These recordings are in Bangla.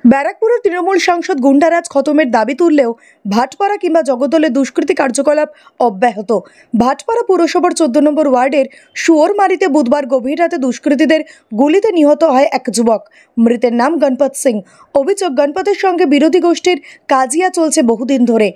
ব্যারাকপুরের তৃণমূল সাংসদ গুন্ডারাজ খতমের দাবি তুললেও ভাটপাড়া কিংবা জগদ্দলের দুষ্কৃতী কার্যকলাপ অব্যাহত। ভাটপাড়া পুরসভার 14 নম্বর ওয়ার্ডের শুয়োরমারিতে বুধবার গভীর রাতে দুষ্কৃতীদের গুলিতে নিহত হয় এক যুবক। মৃতের নাম গণপত সিং। অভিযোগ, গণপতের সঙ্গে বিরোধী গোষ্ঠীর কাজিয়া চলছে বহুদিন ধরে।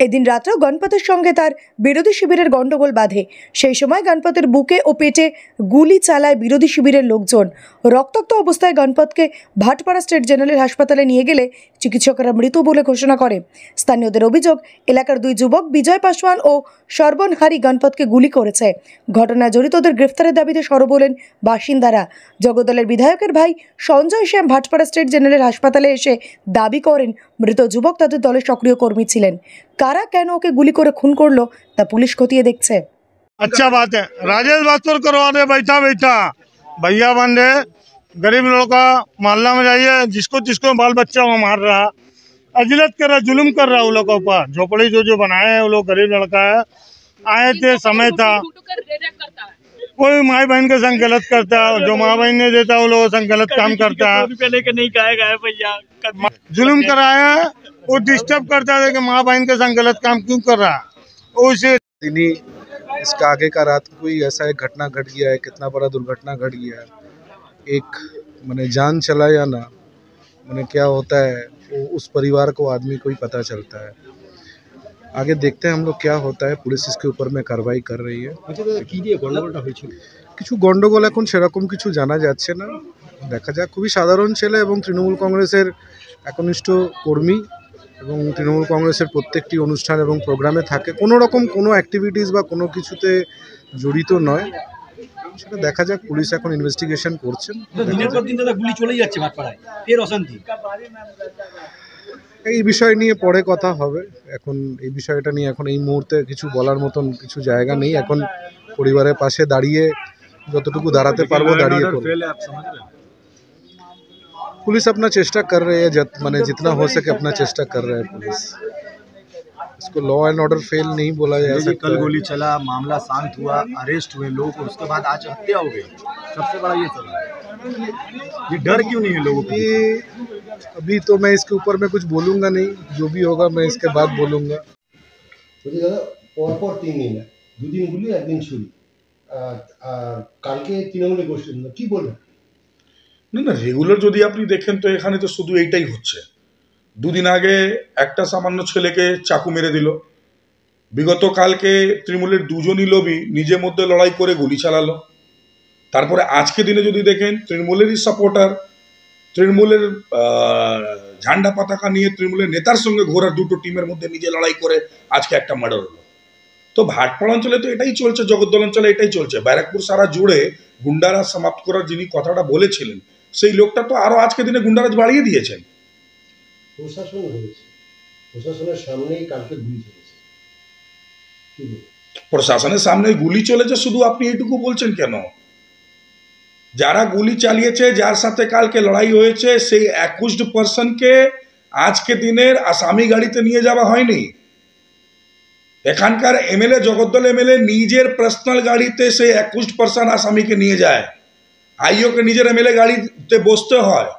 এদিন রাত্রেও গণপতের সঙ্গে তার বিরোধী শিবিরের গন্ডগোল বাঁধে। সেই সময় গণপতের বুকে ও পেটে গুলি চালায় বিরোধী শিবিরের লোকজন। রক্তাক্ত অবস্থায় গণপতকে ভাটপাড়া স্টেট জেনারেল হাসপাতালে নিয়ে গেলে চিকিৎসকরা মৃত বলে ঘোষণা করে। স্থানীয়দের অভিযোগ, এলাকার দুই যুবক বিজয় পাসওয়ান ও সর্বনহারি গণপতকে গুলি করেছে। ঘটনায় জড়িতদের গ্রেফতারের দাবিতে সরব হলেন বাসিন্দারা। জগদ্দলের বিধায়কের ভাই সঞ্জয় শ্যাম ভাটপাড়া স্টেট জেনারেল হাসপাতালে এসে দাবি করেন মৃত যুবক তাদের দলের সক্রিয় কর্মী ছিলেন। কারা কেন ওকে গুলি করে খুন করলো তা পুলিশ খতিয়ে দেখছে। अच्छा बात है, राजेश बातपुर करवाने बैठा भैया बंदे गरीब लोगों का मोहल्ला में जाइए, जिसको जिसको बाल बच्चा वो मार रहा, अजिलत कर रहा, जुल्म कर रहा उन लोगों के ऊपर। झोपड़ी जो बनाए हैं वो लोग गरीब लड़का है, आए थे, समय था। कोई माई बहन के संग गलत करता है, जो माँ बहन ने देता वो लोगों संग गलत काम करता है, जुल्म कराया है। वो डिस्टर्ब करता है कि माँ बहन के संग गलत काम क्यों कर रहा है। उसे इसका आगे का रात कोई ऐसा एक घटना घट गया है, कितना बड़ा दुर्घटना घट गया है। एक मैंने जान चला या ना मैंने क्या होता है वो उस परिवार को आदमी को ही पता चलता है। आगे देखते हैं हम लोग क्या होता है। पुलिस इसके ऊपर में कार्रवाई कर रही है। কিছু গন্ডগোল এখন সেরকম কিছু জানা যাচ্ছে না, দেখা যাক। খুবই সাধারণ ছেলে এবং তৃণমূল কংগ্রেসের একনিষ্ঠ কর্মী এবং তৃণমূল কংগ্রেসের প্রত্যেকটি অনুষ্ঠান এবং প্রোগ্রামে থাকে। কোনো রকম কোনো অ্যাক্টিভিটিস বা কোনো কিছুতে জড়িত নয়, সেটা দেখা যাক। পুলিশ এখন ইনভেস্টিগেশন করছেন। এই বিষয় নিয়ে পরে কথা হবে। এখন এই বিষয়টা নিয়ে এখন এই মুহূর্তে কিছু বলার মতন কিছু জায়গা নেই। এখন পরিবারের পাশে দাঁড়িয়ে যতটুকু দাঁড়াতে পারবো দাঁড়িয়ে করব। पुलिस अपना चेष्टा कर रही है, माने जितना हो सके अपना चेष्टा कर रहा है पुलिस। इसको लॉ एंड ऑर्डर फेल नहीं बोला जा सकता। कल गोली चला, मामला शांत हुआ, अरेस्ट हुए लोग, और उसके बाद आज हत्या हो गई। सबसे बड़ा ये चला, ये डर क्यों नहीं है लोगों को? अभी तो मैं इसके ऊपर में कुछ बोलूँगा नहीं, जो भी होगा मैं इसके बाद बोलूँगा। পরপর 3 দিন, 2 দিন গুলি, 1 দিন ছুরি, আর কালকে তৃণমূলের গোষ্ঠী কি বলবেন? না রেগুলার যদি আপনি দেখেন তো এখানে তো শুধু এইটাই হচ্ছে। দুদিন আগে একটা সামান্য ছেলেকে চাকু মেরে দিল। বিগত কালকে তৃণমূলের দুজনই লোভী নিজের মধ্যে লড়াই করে গুলি চালালো। তারপরে আজকে দিনে যদি দেখেন তৃণমূলেরই সাপোর্টার, তৃণমূলের ঝান্ডা পতাকা নিয়ে তৃণমূলের নেতার সঙ্গে ঘোরার দুটো টিমের মধ্যে নিজে লড়াই করে আজকে একটা মার্ডার হলো। তো ভাটপাড়া অঞ্চলে তো এটাই চলছে, জগদ্দল অঞ্চলে এটাই চলছে। ব্যারাকপুর সারা জুড়ে গুন্ডারাজ সমাপ্ত করার যিনি কথাটা বলেছিলেন সেই লোকটা তো আরো আজকে দিনে গুন্ডারাজ বাড়িয়ে দিয়েছেন। প্রশাসনের সামনেই কালকে গুলি চলেছে। প্রশাসনের সামনে গুলি চলেছে, শুধু আপনি এইটুকু বলছেন কেন? যারা গুলি চালিয়েছে, যার সাথে কালকে লড়াই হয়েছে, সেই 21% আজকে দিনের আসামি গাড়িতে নিয়ে যাওয়া হয়নি। এখানকার এমএলএ, জগদ্দল এমএলএ নিজের পার্সোনাল গাড়িতে সেই 21% আসামিকে নিয়ে যায়। আইওকে নিজের এমএলএ গাড়িতে বসতে হয়।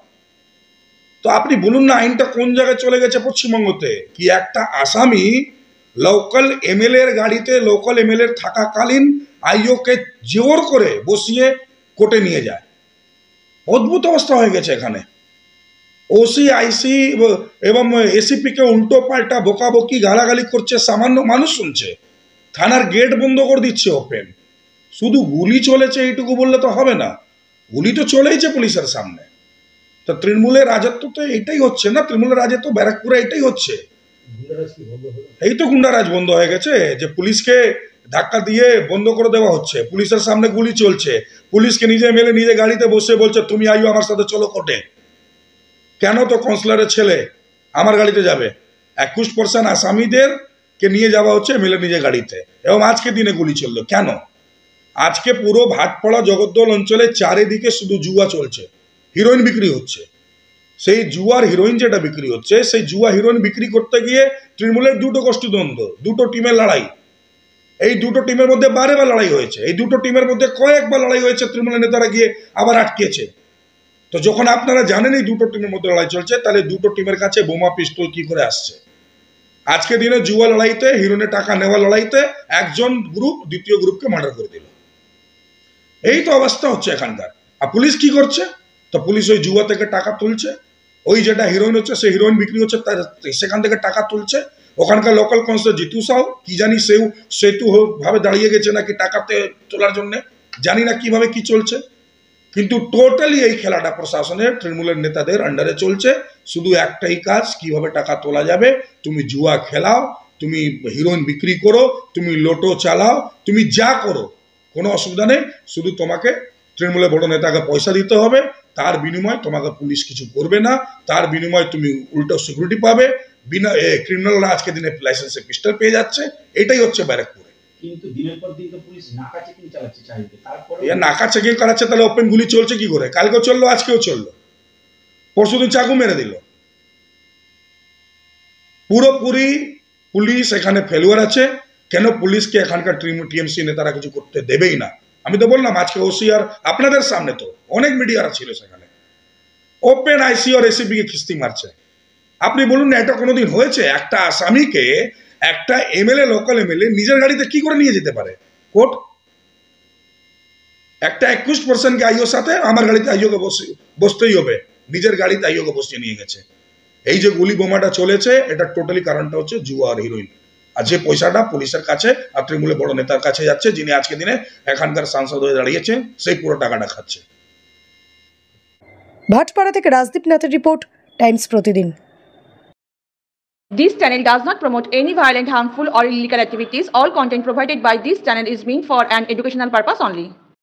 তো আপনি বলুন না, আইনটা কোন জায়গায় চলে গেছে পশ্চিমবঙ্গতে? কি একটা আসামি লোকাল এমএলএ এর গাড়িতে, লোকাল এমএলএ থাকাকালীন আইওকে জোর করে বসিয়ে কোর্টে নিয়ে যায়। অদ্ভুত অবস্থা হয়ে গেছে এখানে। ওসি, আইসি এবং এসিপিকে উল্টো পাল্টা বকাবকি গালাগালি করছে, সামান্য মানুষ শুনছে। থানার গেট বন্ধ করে দিচ্ছে ওপেন। শুধু গুলি চলেছে এইটুকু বললে তো হবে না, গুলি তো চলেইছে পুলিশের সামনে। তো তৃণমূলের রাজত্ব তো এটাই হচ্ছে না, তৃণমূলের রাজত্ব ব্যারাকপুরে এটাই হচ্ছে। এই তো গুন্ডারাজ বন্ধ হয়ে গেছে, যে পুলিশকে ধাক্কা দিয়ে বন্ধ করে দেওয়া হচ্ছে, পুলিশের সামনে গুলি চলছে, পুলিশকে নিজে মেলে নিজে গাড়িতে বসে বলছে তুমি আইও আমার সাথে চলো কোর্টে। কেন? তো কাউন্সিলরের ছেলে আমার গাড়িতে যাবে। 21% আসামিদেরকে নিয়ে যাওয়া হচ্ছে মেলে নিজে গাড়িতে, এবং আজকে দিনে গুলি চললো কেন? আজকে পুরো ভাটপাড়া জগদ্দল অঞ্চলে চারিদিকে শুধু জুয়া চলছে, হিরোইন বিক্রি হচ্ছে। সেই জুয়ার হিরোইন যেটা বিক্রি হচ্ছে, সেই জুয়া হিরোইন বিক্রি করতে গিয়ে তৃণমূলের দুটো গোষ্ঠীদ্বন্দ্ব, দুটো টিমের লড়াই। এই দুটো টিমের মধ্যে বারেবার লড়াই হয়েছে, এই দুটো টিমের মধ্যে কয়েকবার লড়াই হয়েছে। তৃণমূলের নেতারা গিয়ে আবার আটকেছে। তো যখন আপনারা জানেন এই দুটো টিমের মধ্যে লড়াই চলছে, তাহলে দুটো টিমের কাছে বোমা পিস্তল কি করে আসছে? আজকে দিনে জুয়া লড়াইতে, হিরোনে টাকা নেওয়া লড়াইতে একজন গ্রুপ দ্বিতীয় গ্রুপকে মার্ডার করে দিল। এই তো অবস্থা হচ্ছে এখানকার। আর পুলিশ কি করছে? তো পুলিশ ওই জুয়া থেকে টাকা তুলছে, ওই যেটা হিরোইন হচ্ছে সেই হিরোইন বিক্রি হচ্ছে সেখান থেকে টাকা তুলছে। ওখানকার লোকাল কাউন্সিলর জিতু সাউ কি জানি সেতু ভাবে দাঁড়িয়ে গেছে নাকি টাকাতে তোলার জন্য, জানি না কিভাবে কি চলছে। কিন্তু টোটালি এই খেলাটা প্রশাসনের তৃণমূলের নেতাদের আন্ডারে চলছে। শুধু একটাই কাজ, কিভাবে টাকা তোলা যাবে। তুমি জুয়া খেলাও, তুমি হিরোইন বিক্রি করো, তুমি লোটো চালাও, তুমি যা করো, কোনো অসুবিধা নেই। শুধু তোমাকে তৃণমূলের বড় নেতাকে পয়সা দিতে হবে, তার বিনিময়ে তোমাকে পুলিশ কিছু করবে না, তার বিনিময়ে তুমি উল্টো সিকিউরিটি পাবে। বিনা ক্রিমিনালরা আজকে দিনে লাইসেন্সে পিস্টল পেয়ে যাচ্ছে। এটাই হচ্ছে ব্যারাকপুরে। কিন্তু দিনের পর দিন তো পুলিশ নাকা চেকিং চালাচ্ছে চারিদিকে, তারপরে নাকা চেকিং করাচ্ছে, তাহলে ওপেন গুলি চলছে কি করে? কালকেও চললো, আজকেও চললো, পরশুদিন চাকু মেরে দিল। পুরোপুরি পুলিশ এখানে ফেলুয়ার আছে। কেন পুলিশকে এখানকার টিএমসি নেতারা কিছু করতে দেবেই না? আমি তো বললাম আজকে ওসিআর আপনাদের সামনে তো অনেক মিডিয়ারা ছিল সেখানে, ওপেন আইসি আর এসিপি কে কিস্তি মারছে। আপনি বলুন না, এটা কোনোদিন হয়েছে? একটা আসামিকে একটা এমএলএ, লোকাল এমএলএ নিজের গাড়িতে কি করে নিয়ে যেতে পারে কোর্ট? একটা 21% আইওর সাথে আমার গাড়িতে আইওকে বসতেই হবে, নিজের গাড়িতে আইওকে বসিয়ে নিয়ে গেছে। এই যে গুলি বোমাটা চলেছে, এটা টোটালি কারণটা হচ্ছে জুয়া আর হিরোইন। আর যে পয়সাটা পুলিশের কাছে আর তৃণমূলের বড় নেতার কাছে যাচ্ছে, যিনি আজকে দিনে এখানকার সাংসদ হয়ে দাঁড়িয়েছেন, সেই পুরো টাকাটা খাচ্ছে। ভাটপাড়া থেকে রাজদীপ নাথের রিপোর্ট, টাইমস প্রতিদিন। This channel does not promote any violent, harmful or illegal activities. All content provided by this channel is meant for an educational purpose only.